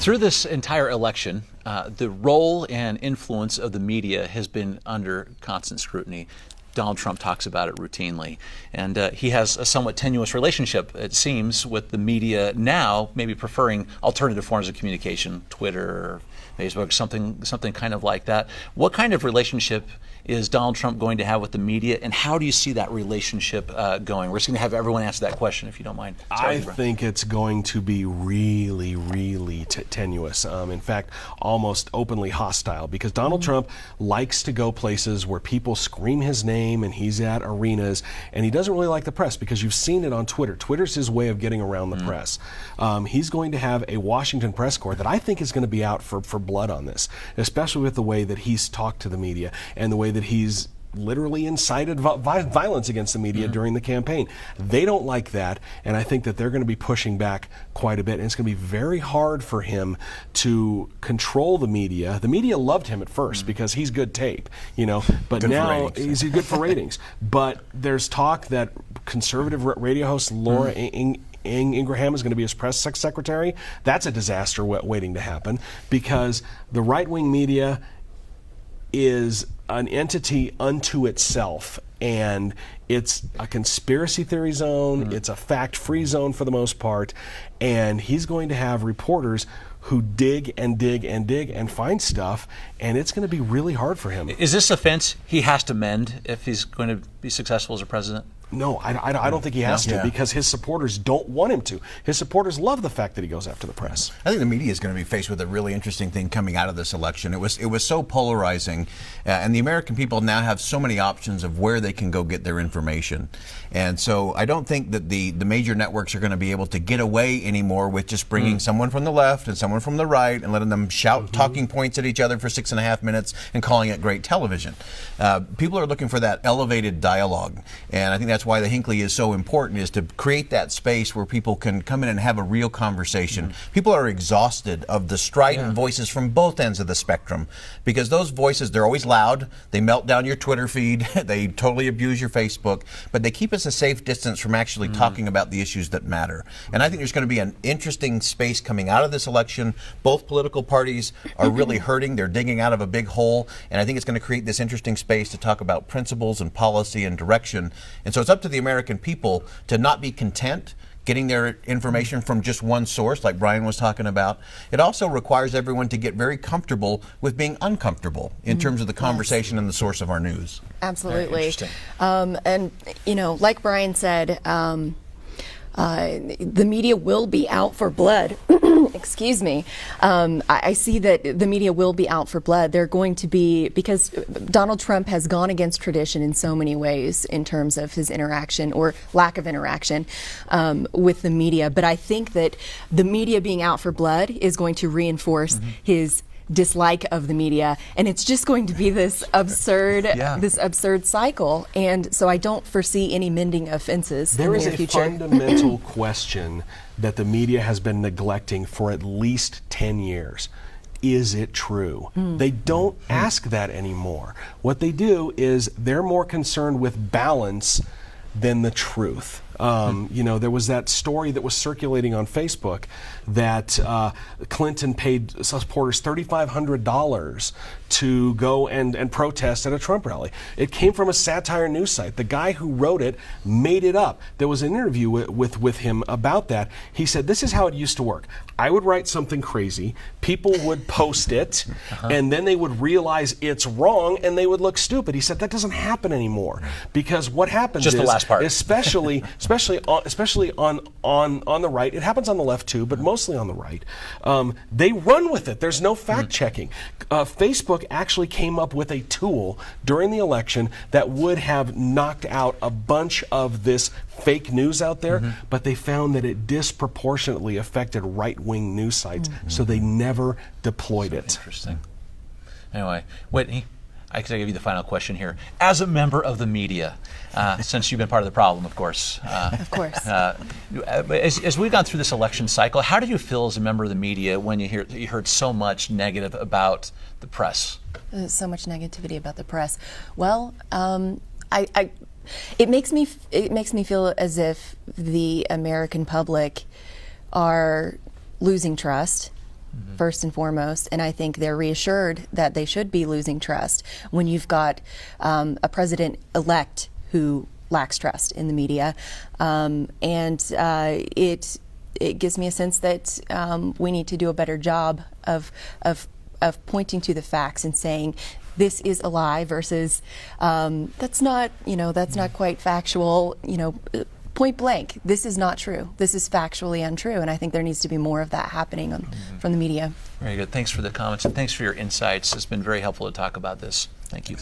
Through this entire election, the role and influence of the media has been under constant scrutiny. Donald Trump talks about it routinely. And he has a somewhat tenuous relationship, it seems, with the media now, maybe preferring alternative forms of communication, Twitter, Facebook, something kind of like that. What kind of relationship is Donald Trump going to have with the media, and how do you see that relationship going? We're just going to have everyone answer that question, if you don't mind. I think it's going to be really, really tenuous. In fact, almost openly hostile, because Donald Trump likes to go places where people scream his name, and he's at arenas, and he doesn't really like the press, because you've seen it on Twitter. Twitter's his way of getting around the press. He's going to have a Washington press corps that I think is going to be out for blood on this, especially with the way that he's talked to the media and the way that he's literally incited violence against the media during the campaign. They don't like that, and I think that they're going to be pushing back quite a bit, and it's going to be very hard for him to control the media. The media loved him at first because he's good tape, but good now he's good for ratings. But there's talk that conservative radio host Laura Ingraham is going to be his press secretary. That's a disaster waiting to happen, because the right-wing media is an entity unto itself, and it's a conspiracy theory zone, it's a fact-free zone for the most part, and he's going to have reporters who dig and dig and dig and find stuff, and it's going to be really hard for him. Is this a fence he has to mend if he's going to be successful as a president? No, I don't think he has to, because his supporters don't want him to. His supporters love the fact that he goes after the press. I think the media is going to be faced with a really interesting thing coming out of this election. It was so polarizing, and the American people now have so many options of where they can go get their information. And so I don't think that the major networks are going to be able to get away anymore with just bringing someone from the left and someone from the right and letting them shout talking points at each other for 6.5 minutes and calling it great television. People are looking for that elevated dialogue, and I think that's why the Hinckley is so important, is to create that space where people can come in and have a real conversation. People are exhausted of the strident voices from both ends of the spectrum, because those voices, they're always loud, they melt down your Twitter feed, they totally abuse your Facebook, but they keep us a safe distance from actually talking about the issues that matter. And I think there's going to be an interesting space coming out of this election. Both political parties are really hurting, they're digging out of a big hole, and I think it's going to create this interesting space to talk about principles and policy and direction. And so it's up to the American people to not be content getting their information from just one source, like Brian was talking about. It also requires everyone to get very comfortable with being uncomfortable in terms of the conversation and the source of our news. Absolutely. And, like Brian said, the media will be out for blood. Excuse me. I see that the media will be out for blood. They're going to be, because Donald Trump has gone against tradition in so many ways in terms of his interaction or lack of interaction with the media. But I think that the media being out for blood is going to reinforce his dislike of the media, and it's just going to be this absurd cycle. And so I don't foresee any mending of fences in the near future. There is a fundamental question that the media has been neglecting for at least 10 years. Is it true? They don't ask that anymore. What they do is they're more concerned with balance than the truth. There was that story that was circulating on Facebook that Clinton paid supporters $3,500 to go and protest at a Trump rally. It came from a satire news site. The guy who wrote it made it up. There was an interview with him about that. He said, this is how it used to work. I would write something crazy, people would post it, and then they would realize it's wrong and they would look stupid. He said that doesn't happen anymore, because what happens just is, the last part. especially on the right, it happens on the left too, but mostly on the right, they run with it. There's no fact checking. Facebook actually came up with a tool during the election that would have knocked out a bunch of this fake news out there, but they found that it disproportionately affected right-wing news sites, so they never deployed it. Interesting. Anyway, Whitney, I can give you the final question here. As a member of the media, since you've been part of the problem, of course. Of course. As we've gone through this election cycle, how did you feel as a member of the media when you heard so much negative about the press? So much negativity about the press. Well, it makes me feel as if the American public are losing trust first and foremost, and I think they're reassured that they should be losing trust when you've got a president-elect who lacks trust in the media, it gives me a sense that we need to do a better job of pointing to the facts and saying this is a lie versus that's not quite factual, point blank, this is not true. This is factually untrue, and I think there needs to be more of that happening from the media. Very good. Thanks for the comments, and thanks for your insights. It's been very helpful to talk about this. Thank you.